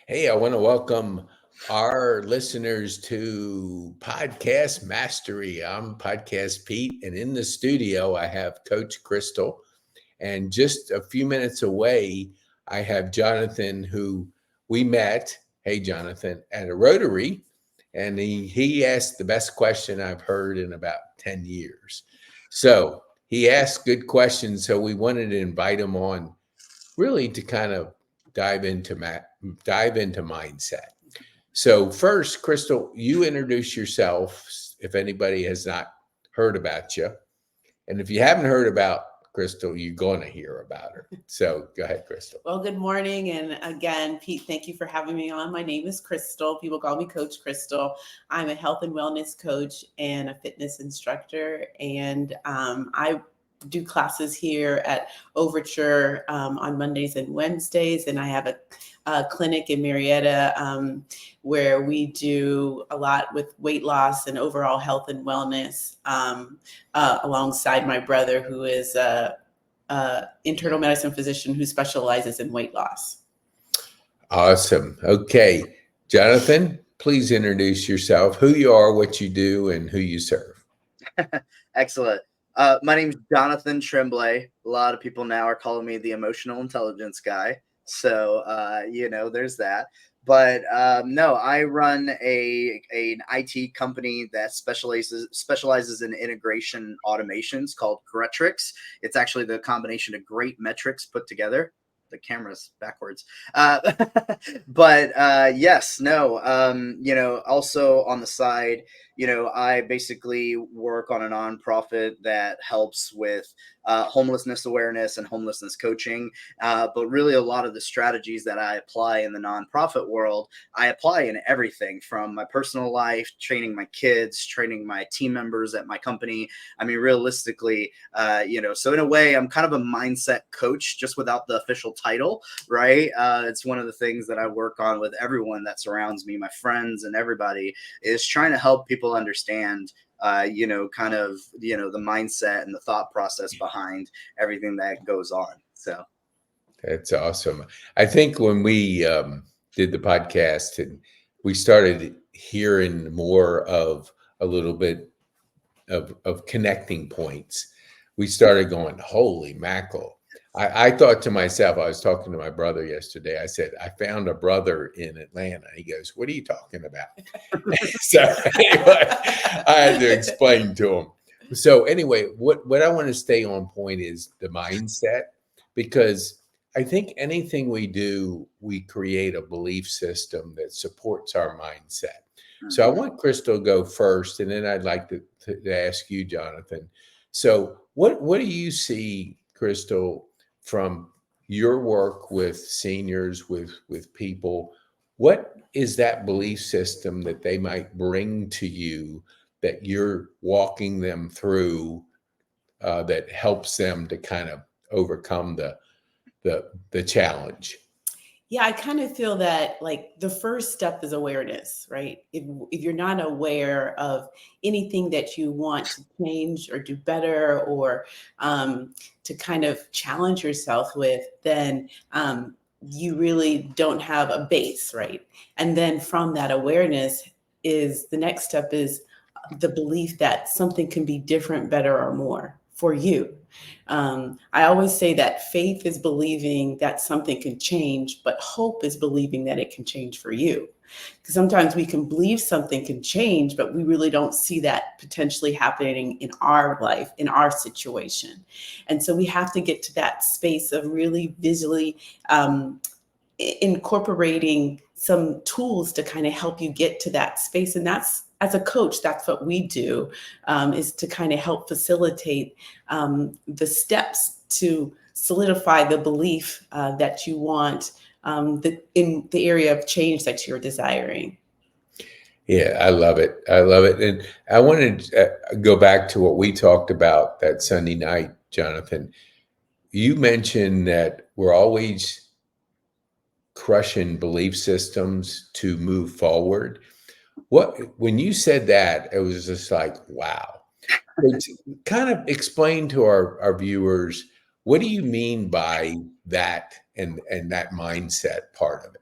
Hey, I want to welcome our listeners to Podcast Mastery. I'm Podcast Pete, and in the studio, I have Coach Crystal. And just a few minutes away, I have Jonathan, who we met. Hey, Jonathan, at a Rotary. And he asked the best question I've heard in about 10 years. So he asked good questions. So we wanted to invite him on really to kind of dive into dive into mindset. So first, Crystal, you introduce yourself if anybody has not heard about you. And if you haven't heard about Crystal, you're going to hear about her. So go ahead, Crystal. Well, good morning. And again, Pete, thank you for having me on. My name is Crystal. People call me Coach Crystal. I'm a health and wellness coach and a fitness instructor. And I do classes here at Overture on Mondays and Wednesdays. And I have a clinic in Marietta where we do a lot with weight loss and overall health and wellness alongside my brother, who is internal medicine physician who specializes in weight loss. Awesome. Okay. Jonathan, please introduce yourself, who you are, what you do, and who you serve. Excellent. My name's Jonathan Tremblay. A lot of people now are calling me the emotional intelligence guy. So, there's that. But no, I run an IT company that specializes in integration automations called Gretrix. It's actually the combination of great metrics put together. The camera's backwards. But yes, no, also on the side, I basically work on a nonprofit that helps with homelessness awareness and homelessness coaching. But really a lot of the strategies that I apply in the nonprofit world, I apply in everything from my personal life, training my kids, training my team members at my company. I mean, realistically, so in a way, I'm kind of a mindset coach, just without the official title, right? It's one of the things that I work on with everyone that surrounds me, my friends and everybody, is trying to help people understand the mindset and the thought process behind everything that goes on. So that's awesome. I think when we did the podcast and we started hearing more of a little bit of connecting points, we started going, holy mackerel. I thought to myself, I was talking to my brother yesterday. I said, I found a brother in Atlanta. He goes, what are you talking about? So anyway, I had to explain to him. So anyway, what I want to stay on point is the mindset, because I think anything we do, we create a belief system that supports our mindset. So I want Crystal to go first, and then I'd like to ask you, Jonathan. So what do you see, Crystal, from your work with seniors, with people? What is that belief system that they might bring to you that you're walking them through that helps them to kind of overcome the challenge? Yeah, I kind of feel that like the first step is awareness, right? If you're not aware of anything that you want to change or do better, or to kind of challenge yourself with, then you really don't have a base, right? And then from that awareness is the next step is the belief that something can be different, better, or more for you. I always say that faith is believing that something can change, but hope is believing that it can change for you. Because sometimes we can believe something can change, but we really don't see that potentially happening in our life, in our situation. And so we have to get to that space of really visually incorporating some tools to kind of help you get to that space. And that's, as a coach, that's what we do, is to kind of help facilitate the steps to solidify the belief that you want in the area of change that you're desiring. Yeah, I love it. I love it. And I wanted to go back to what we talked about that Sunday night, Jonathan. You mentioned that we're always crushing belief systems to move forward. When you said that, it was just like, wow. Kind of explain to our viewers, what do you mean by that and that mindset part of it?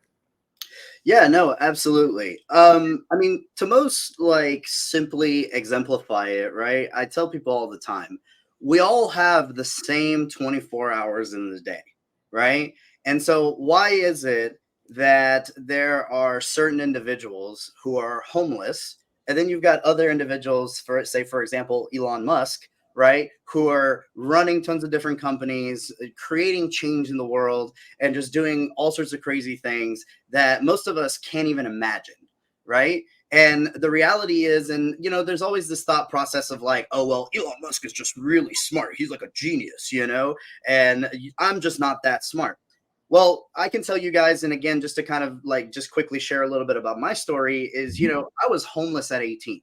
Yeah, no, absolutely. I mean, to most like simply exemplify it, right? I tell people all the time, we all have the same 24 hours in the day, right? And so why is it that there are certain individuals who are homeless, and then you've got other individuals, for say, for example, Elon Musk, right, who are running tons of different companies, creating change in the world, and just doing all sorts of crazy things that most of us can't even imagine, right? And the reality is, and there's always this thought process of like, oh, well, Elon Musk is just really smart. He's like a genius, and I'm just not that smart. Well, I can tell you guys, and again, just to kind of like just quickly share a little bit about my story is, I was homeless at 18.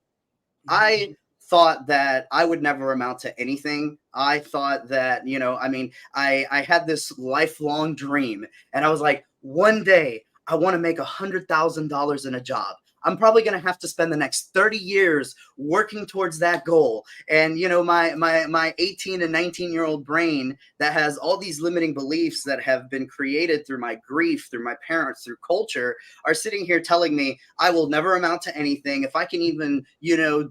I thought that I would never amount to anything. I thought that, I mean, I had this lifelong dream, and I was like, one day I want to make $100,000 in a job. I'm probably going to have to spend the next 30 years working towards that goal. And my 18 and 19-year-old brain that has all these limiting beliefs that have been created through my grief, through my parents, through culture, are sitting here telling me I will never amount to anything. If I can even,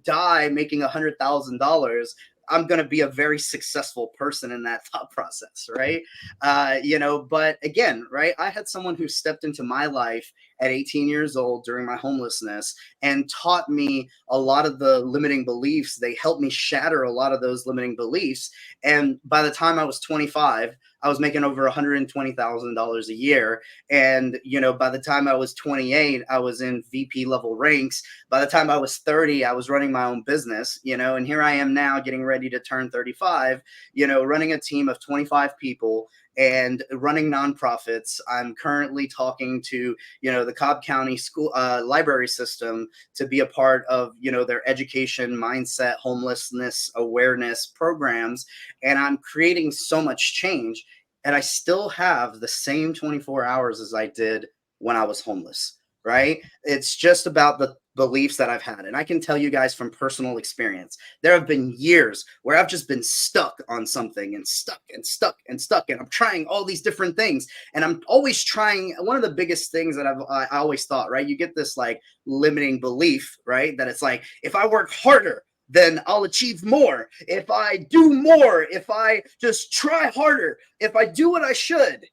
die making $100,000, I'm going to be a very successful person in that thought process, right? But again, right, I had someone who stepped into my life at 18 years old during my homelessness and taught me a lot of the limiting beliefs. They helped me shatter a lot of those limiting beliefs. And by the time I was 25, I was making over $120,000 a year. And, by the time I was 28, I was in VP level ranks. By the time I was 30, I was running my own business, and here I am now getting ready to turn 35, running a team of 25 people and running nonprofits. I'm currently talking to, the Cobb County school library system to be a part of, their education, mindset, homelessness, awareness programs. And I'm creating so much change. And I still have the same 24 hours as I did when I was homeless, right? It's just about the beliefs that I've had. And I can tell you guys from personal experience, there have been years where I've just been stuck on something and stuck and stuck and stuck. And I'm trying all these different things. And I'm always trying. One of the biggest things that I always thought, right? You get this like limiting belief, right? That it's like, if I work harder, then I'll achieve more. If I do more, if I just try harder, if I do what I should.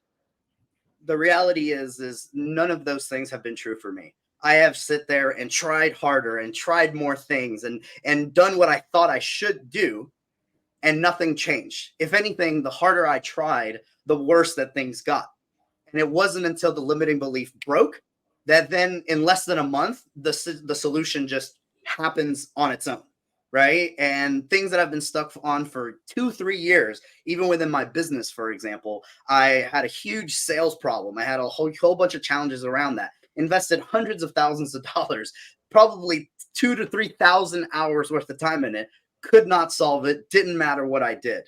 The reality is none of those things have been true for me. I have sit there and tried harder and tried more things and done what I thought I should do, and nothing changed. If anything, the harder I tried, the worse that things got. And it wasn't until the limiting belief broke that then in less than a month, the solution just happens on its own, right? And things that I've been stuck on for 2-3 years, even within my business, for example, I had a huge sales problem. I had a whole bunch of challenges around that. Invested hundreds of thousands of dollars, probably 2,000 to 3,000 hours worth of time in it. Could not solve it. Didn't matter what I did.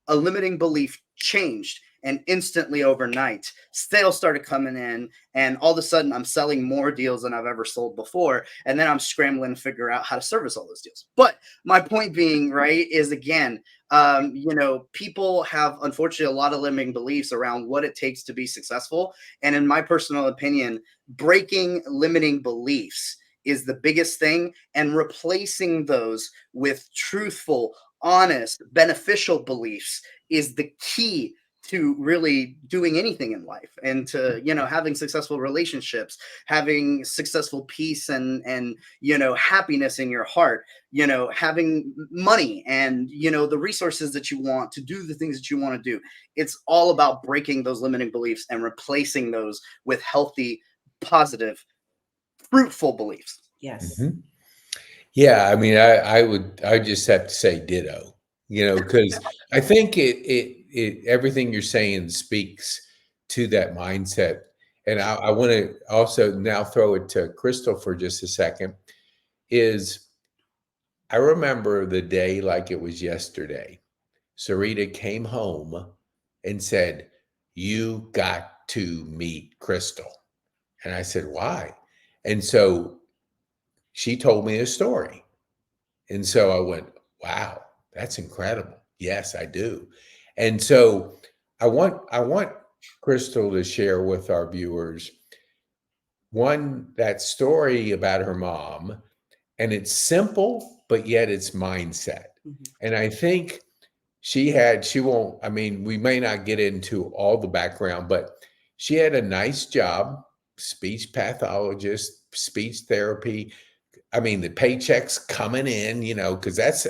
A limiting belief changed, and instantly overnight sales started coming in, and all of a sudden I'm selling more deals than I've ever sold before, and then I'm scrambling to figure out how to service all those deals. But my point being, right, is again, people have unfortunately a lot of limiting beliefs around what it takes to be successful. And in my personal opinion, breaking limiting beliefs is the biggest thing, and replacing those with truthful, honest, beneficial beliefs is the key to really doing anything in life, and to having successful relationships, having successful peace and happiness in your heart, having money and the resources that you want to do the things that you want to do. It's all about breaking those limiting beliefs and replacing those with healthy, positive, fruitful beliefs. Yes. Mhm. Yeah, I mean, I just have to say ditto, because I think it everything you're saying speaks to that mindset. And I want to also now throw it to Crystal for just a second. Is I remember the day like it was yesterday. Sarita came home and said, "You got to meet Crystal." And I said, "Why?" And so she told me a story. And so I went, wow, that's incredible. Yes, I do. And so I want Crystal to share with our viewers that story about her mom, and it's simple, but yet it's mindset. And I think she won't, I mean, we may not get into all the background, but she had a nice job, speech pathologist, speech therapy. I mean, the paychecks coming in, because that's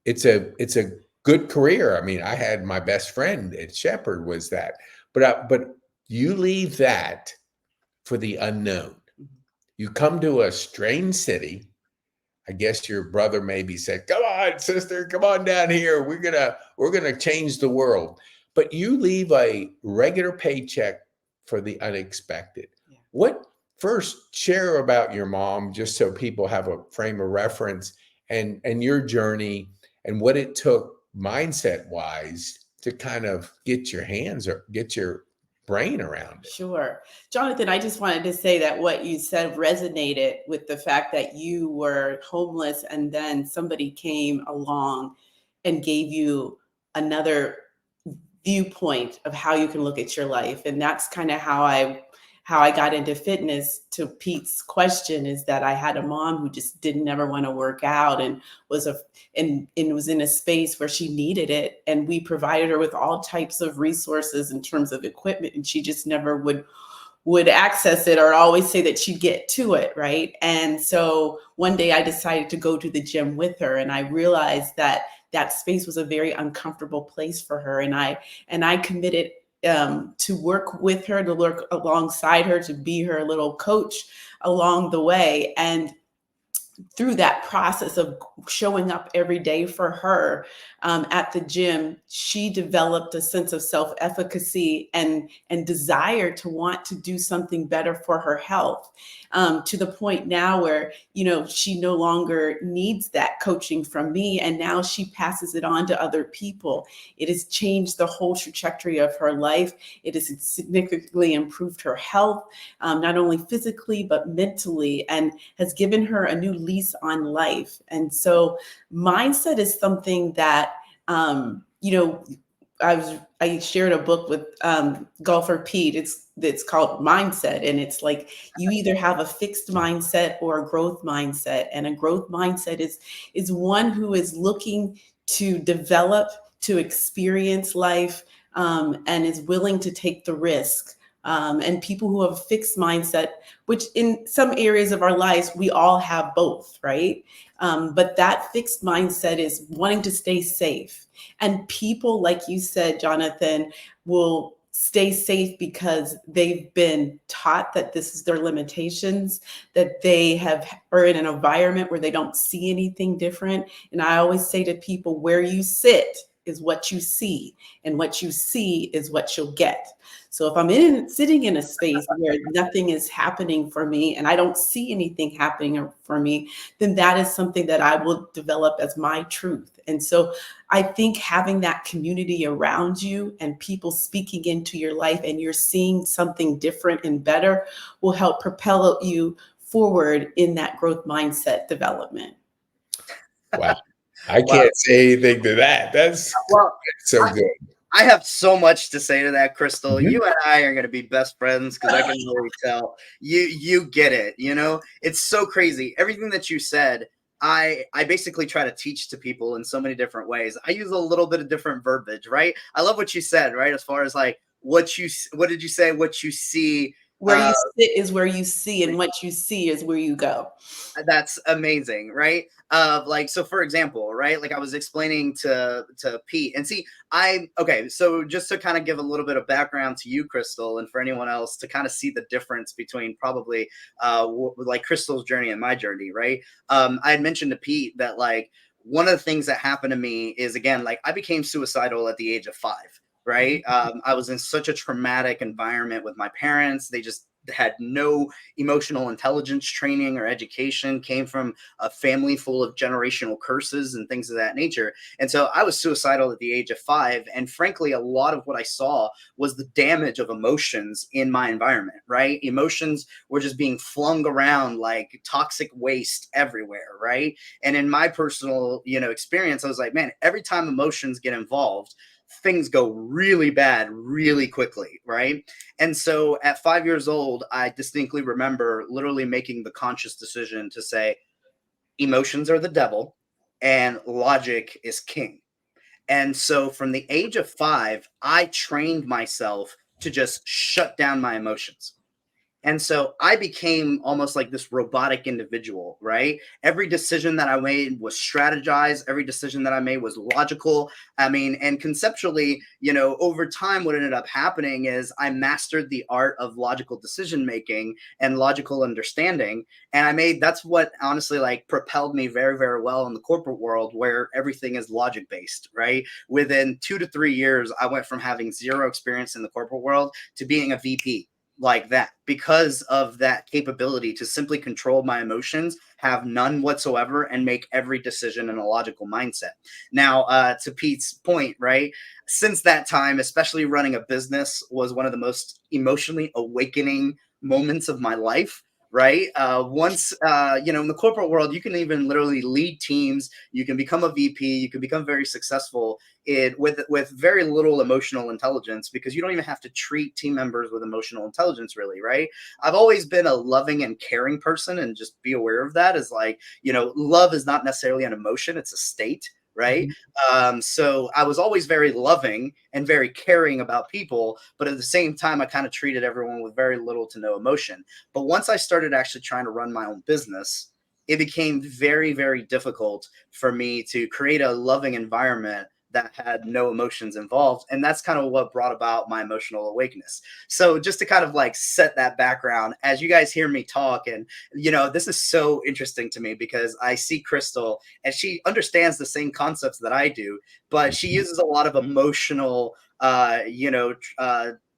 it's a good career. I mean, I had my best friend at Shepherd was that, but you leave that for the unknown. You come to a strange city. I guess your brother maybe said, "Come on, sister, come on down here. We're gonna change the world." But you leave a regular paycheck for the unexpected. Yeah. What first share about your mom, just so people have a frame of reference, and your journey and what it took mindset wise to kind of get your hands or get your brain around it. Sure. Jonathan, I just wanted to say that what you said resonated with the fact that you were homeless and then somebody came along and gave you another viewpoint of how you can look at your life. And that's kind of how I got into fitness. To Pete's question, is that I had a mom who just didn't ever want to work out and was in a space where she needed it. And we provided her with all types of resources in terms of equipment, and she just never would access it or always say that she'd get to it, right? And so one day I decided to go to the gym with her, and I realized that that space was a very uncomfortable place for her. And I committed to work with her, to work alongside her, to be her little coach along the way. And through that process of showing up every day for her at the gym, she developed a sense of self-efficacy and desire to want to do something better for her health, to the point now where, she no longer needs that coaching from me. And now she passes it on to other people. It has changed the whole trajectory of her life. It has significantly improved her health, not only physically, but mentally, and has given her a new lease on life. And so mindset is something that, I shared a book with golfer Pete. It's called Mindset. And it's like, you either have a fixed mindset or a growth mindset. And a growth mindset is one who is looking to develop, to experience life, and is willing to take the risk. And people who have a fixed mindset, which in some areas of our lives, we all have both, right? But that fixed mindset is wanting to stay safe. And people, like you said, Jonathan, will stay safe because they've been taught that this is their limitations, that they are in an environment where they don't see anything different. And I always say to people, where you sit is what you see, and what you see is what you'll get. So if I'm sitting in a space where nothing is happening for me and I don't see anything happening for me, then that is something that I will develop as my truth. And so I think having that community around you and people speaking into your life and you're seeing something different and better will help propel you forward in that growth mindset development. Wow. I can't say anything to that. That's so good. I have so much to say to that, Crystal. Mm-hmm. You and I are going to be best friends because I can really tell you get it. It's so crazy. Everything that you said, I basically try to teach to people in so many different ways. I use a little bit of different verbiage, right? I love what you said, right? As far as like what did you say? What you see. Where you sit is where you see, and what you see is where you go. That's amazing, right? So for example, right? Like I was explaining to Pete, and see, so just to kind of give a little bit of background to you, Crystal, and for anyone else to kind of see the difference between probably like Crystal's journey and my journey, right? I had mentioned to Pete that like one of the things that happened to me is, again, like I became suicidal at the age of 5. Right. I was in such a traumatic environment with my parents. They just had no emotional intelligence training or education, came from a family full of generational curses and things of that nature. And so I was suicidal at the age of 5. And frankly, a lot of what I saw was the damage of emotions in my environment, right? Emotions were just being flung around like toxic waste everywhere, right? And in my personal, experience, I was like, man, every time emotions get involved, things go really bad really quickly, right? And so at 5 years old, I distinctly remember literally making the conscious decision to say, emotions are the devil and logic is king. And so from the age of 5, I trained myself to just shut down my emotions. And so I became almost like this robotic individual, right? Every decision that I made was strategized. Every decision that I made was logical. I mean, and conceptually, over time, what ended up happening is I mastered the art of logical decision making and logical understanding. And that's what honestly like propelled me very, very well in the corporate world where everything is logic based, right? Within 2 to 3 years, I went from having zero experience in the corporate world to being a VP like that because of that capability to simply control my emotions, have none whatsoever, and make every decision in a logical mindset. Now, to Pete's point, right? Since that time, especially running a business was one of the most emotionally awakening moments of my life. Right. Once, in the corporate world, you can even literally lead teams. You can become a VP. You can become very successful with very little emotional intelligence because you don't even have to treat team members with emotional intelligence, really. Right. I've always been a loving and caring person, and just be aware of that is like, love is not necessarily an emotion. It's a state. Right. So I was always very loving and very caring about people, but at the same time, I kind of treated everyone with very little to no emotion. But once I started actually trying to run my own business, it became very, very difficult for me to create a loving environment that had no emotions involved. And that's kind of what brought about my emotional awakeness. So just to kind of like set that background, as you guys hear me talk, and, this is so interesting to me because I see Crystal and she understands the same concepts that I do, but she uses a lot of emotional,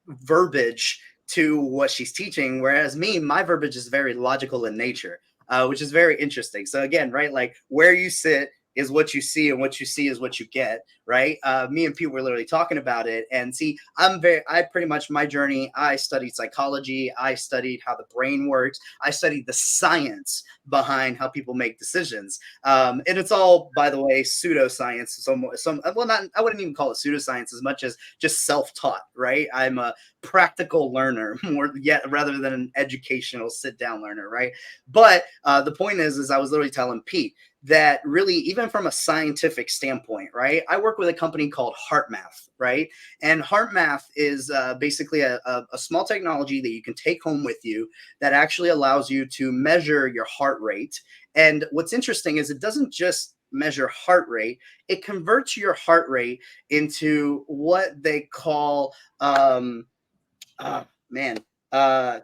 verbiage to what she's teaching. Whereas me, my verbiage is very logical in nature, which is very interesting. So again, right, like where you sit is what you see, and what you see is what you get, right? Me and Pete were literally talking about it, and see, my journey, I studied psychology, I studied how the brain works, I studied the science behind how people make decisions, and it's all, by the way, pseudoscience. I wouldn't even call it pseudoscience as much as just self-taught, right? I'm a practical learner rather than an educational sit-down learner, right? But the point is I was literally telling Pete that really, even from a scientific standpoint, right? I work with a company called HeartMath, right? And HeartMath is basically a small technology that you can take home with you that actually allows you to measure your heart rate. And what's interesting is it doesn't just measure heart rate, it converts your heart rate into what they call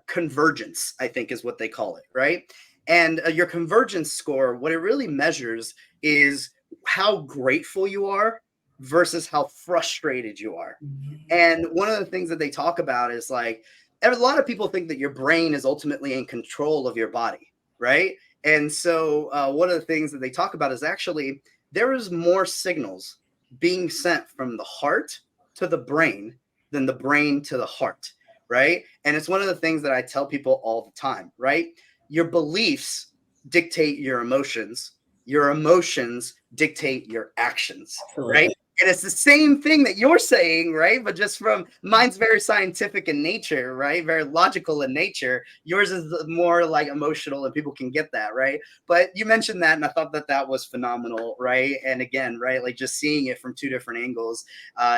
convergence, I think is what they call it, right? And your convergence score, what it really measures is how grateful you are versus how frustrated you are. And one of the things that they talk about is like, a lot of people think that your brain is ultimately in control of your body, right? And so one of the things that they talk about is actually there is more signals being sent from the heart to the brain than the brain to the heart, right? And it's one of the things that I tell people all the time, right? Your beliefs dictate your emotions dictate your actions. Absolutely. Right? And it's the same thing that you're saying, right? But just from mine's very scientific in nature, right? Very logical in nature. Yours is more like emotional, and people can get that, right? But you mentioned that, and I thought that was phenomenal, right? And again, right, like just seeing it from two different angles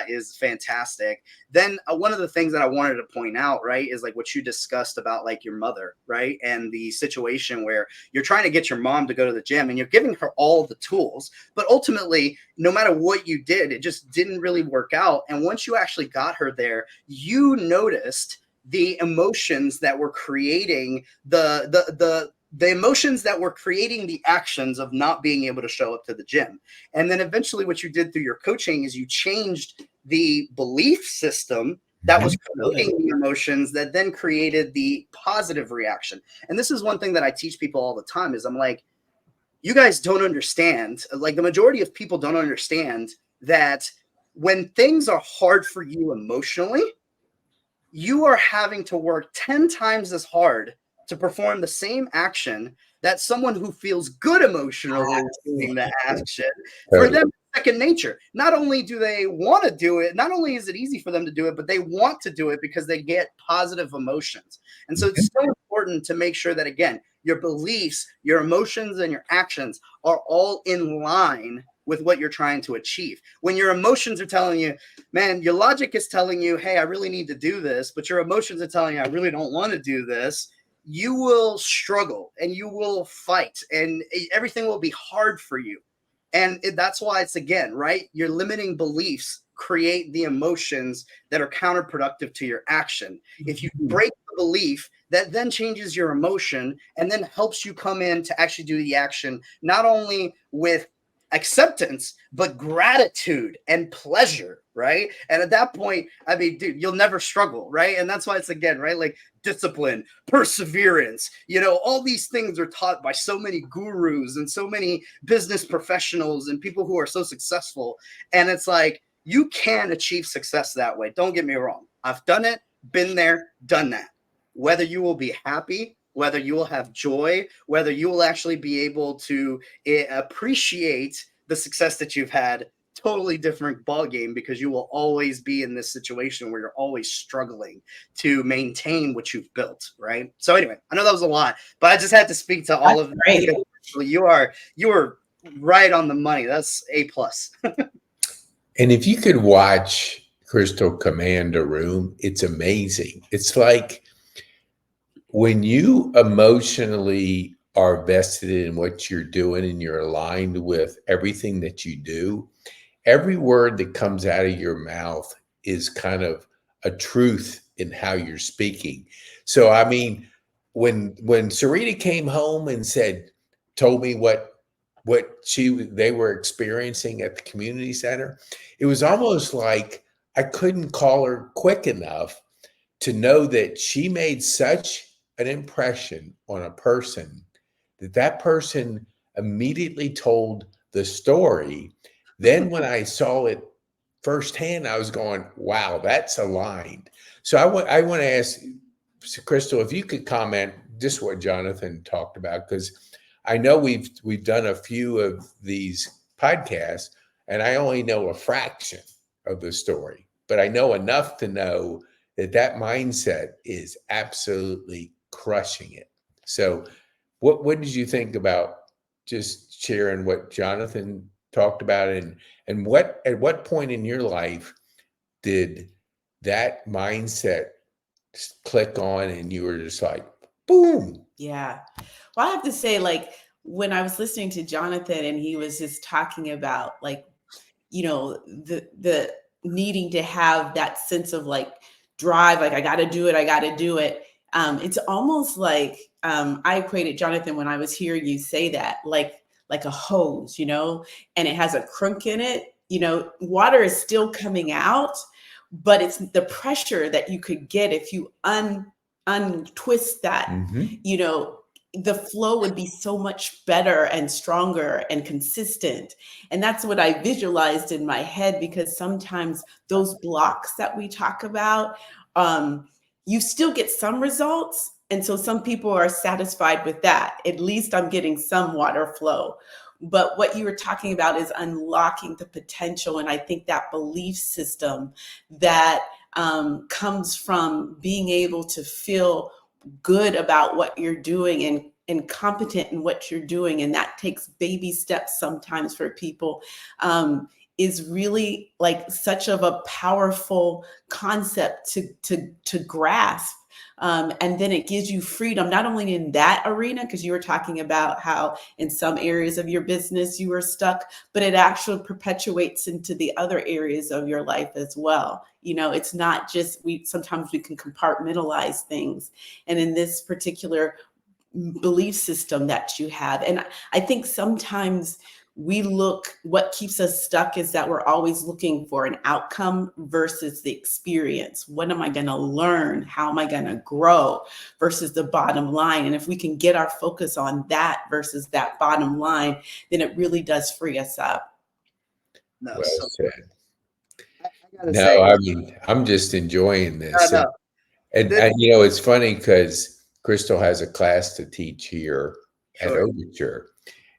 is fantastic. Then one of the things that I wanted to point out, right, is like what you discussed about like your mother, right? And the situation where you're trying to get your mom to go to the gym and you're giving her all the tools, but ultimately, no matter what you did, it just didn't really work out. And once you actually got her there, you noticed the emotions that were creating the emotions that were creating the actions of not being able to show up to the gym. And then eventually what you did through your coaching is you changed the belief system that was creating the emotions that then created the positive reaction. And this is one thing that I teach people all the time is I'm like, you guys don't understand, like the majority of people don't understand that when things are hard for you emotionally, you are having to work 10 times as hard to perform the same action that someone who feels good emotionally doing the action for them to second nature. Not only do they want to do it, not only is it easy for them to do it, but they want to do it because they get positive emotions. And so it's so important to make sure that, again, your beliefs, your emotions, and your actions are all in line with what you're trying to achieve. When your emotions are telling you, man, your logic is telling you, hey, I really need to do this, but your emotions are telling you, I really don't want to do this, you will struggle and you will fight and everything will be hard for you. And that's why it's, again, right? Your limiting beliefs create the emotions that are counterproductive to your action. If you break the belief, that then changes your emotion and then helps you come in to actually do the action, not only with acceptance, but gratitude and pleasure, right? And at that point, I mean, dude, you'll never struggle, right? And that's why it's, again, right, like discipline, perseverance, all these things are taught by so many gurus and so many business professionals and people who are so successful. And it's like, you can achieve success that way. Don't get me wrong. I've done it, been there, done that. Whether you will be happy, whether you will have joy, whether you will actually be able to appreciate the success that you've had, totally different ballgame, because you will always be in this situation where you're always struggling to maintain what you've built, right? So anyway, I know that was a lot, but I just had to speak to all of that. You are right on the money. That's A+. And if you could watch Crystal command a room, it's amazing. It's like when you emotionally are vested in what you're doing and you're aligned with everything that you do, every word that comes out of your mouth is kind of a truth in how you're speaking. So, I mean, when Sarita came home and told me what they were experiencing at the community center, it was almost like I couldn't call her quick enough to know that she made such an impression on a person that person immediately told the story. Then when I saw it firsthand, I was going, wow, that's aligned. So I want to ask Crystal, if you could comment just what Jonathan talked about, because I know we've done a few of these podcasts and I only know a fraction of the story, but I know enough to know that mindset is absolutely crushing it. So what did you think about just sharing what Jonathan talked about, and at what point in your life did that mindset click on and you were just like, boom? Yeah. Well, I have to say, like, when I was listening to Jonathan and he was just talking about, like, the needing to have that sense of like drive, like I got to do it. It's almost like I equated Jonathan when I was hearing you say that, like a hose, and it has a crunk in it. Water is still coming out, but it's the pressure that you could get if you untwist that. The flow would be so much better and stronger and consistent. And that's what I visualized in my head, because sometimes those blocks that we talk about, you still get some results. And so some people are satisfied with that. At least I'm getting some water flow. But what you were talking about is unlocking the potential. And I think that belief system that comes from being able to feel good about what you're doing and competent in what you're doing, and that takes baby steps sometimes for people, is really like such of a powerful concept to grasp. And then it gives you freedom, not only in that arena, because you were talking about how in some areas of your business you were stuck, but it actually perpetuates into the other areas of your life as well. It's not just, sometimes we can compartmentalize things. And in this particular belief system that you have, and I think sometimes what keeps us stuck is that we're always looking for an outcome versus the experience. What am I going to learn? How am I going to grow versus the bottom line? And if we can get our focus on that versus that bottom line, then it really does free us up. Well said. I mean, I'm just enjoying this. And it's funny because Crystal has a class to teach here at Overture.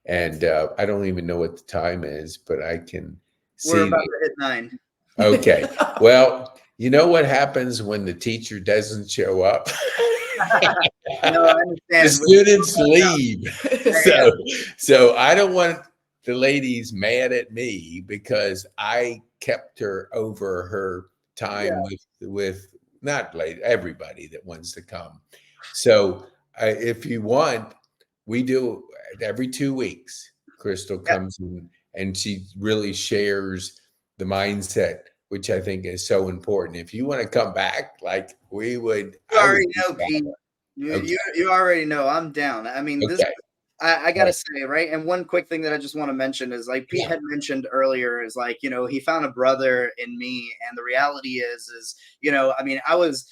And I don't even know what the time is, but I can We're See, about to hit 9. okay. Well, you know what happens when the teacher doesn't show up? No, I The understand. students leave. Yeah. So I don't want the ladies mad at me because I kept her over her time with not late everybody that wants to come. So if you want, we do every 2 weeks. Crystal Yeah. comes in and she really shares the mindset, which I think is so important. If you want to come back, like we would, You I would already be know, back. Pete. Okay. You already know I'm down. I mean, this Okay. I gotta say, right? And one quick thing that I just want to mention is like Pete Yeah. had mentioned earlier is like, he found a brother in me. And the reality is, I mean, I was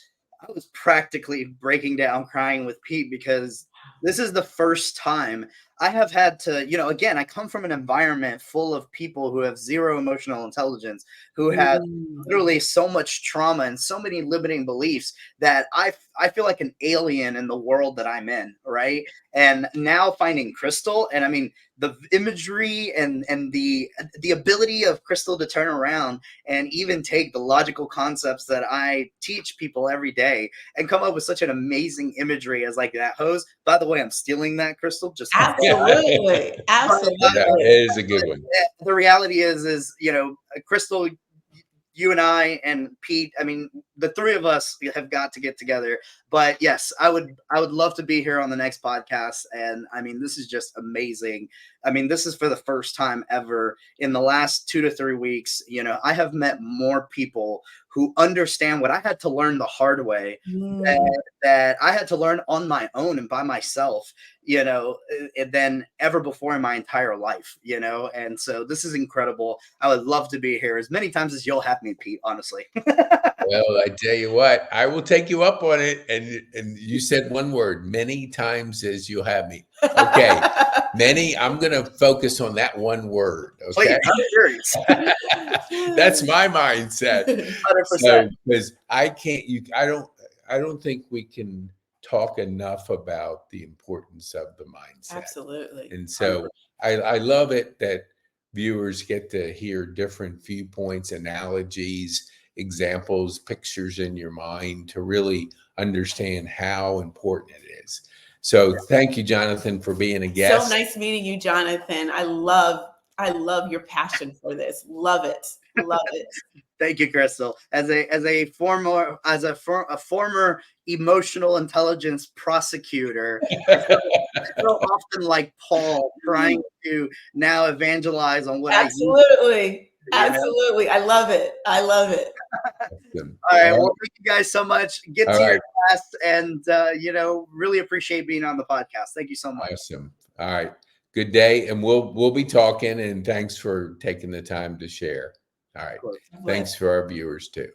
practically breaking down crying with Pete because this is the first time I have had to, again, I come from an environment full of people who have zero emotional intelligence, who have literally so much trauma and so many limiting beliefs that I feel like an alien in the world that I'm in, right? And now finding Crystal, and I mean the imagery and the ability of Crystal to turn around and even take the logical concepts that I teach people every day and come up with such an amazing imagery as like that hose. By the way, I'm stealing that, Crystal. Just Absolutely. Absolutely. Yeah, it is a good one. the reality is Crystal, you and I and Pete, I mean, the three of us have got to get together. But yes, I would love to be here on the next podcast. And I mean, this is just amazing. I mean, this is for the first time ever in the last 2 to 3 weeks. I have met more people who understand what I had to learn the hard way, that I had to learn on my own and by myself, than ever before in my entire life, and so this is incredible. I would love to be here as many times as you'll have me, Pete, honestly. Well, I tell you what, I will take you up on it. And you said one word, many times as you'll have me. Okay. Many, I'm going to focus on that one word. Okay. Please, I'm curious. That's my mindset. 100%. So, because I don't think we can talk enough about the importance of the mindset. Absolutely. And so I love it that viewers get to hear different viewpoints, analogies, examples, pictures in your mind to really understand how important it is. So thank you, Jonathan, for being a guest. So nice meeting you, Jonathan. I love your passion for this. Love it. Love it. Thank you, Crystal. As a former emotional intelligence prosecutor, I feel often like Paul trying to now evangelize on what Absolutely. I Absolutely. I love it. I love it. Awesome. All right. Well, thank you guys so much. Get All to your right. class and, really appreciate being on the podcast. Thank you so much. Awesome. All right. Good day. And we'll be talking, and thanks for taking the time to share. All right. Thanks for our viewers too.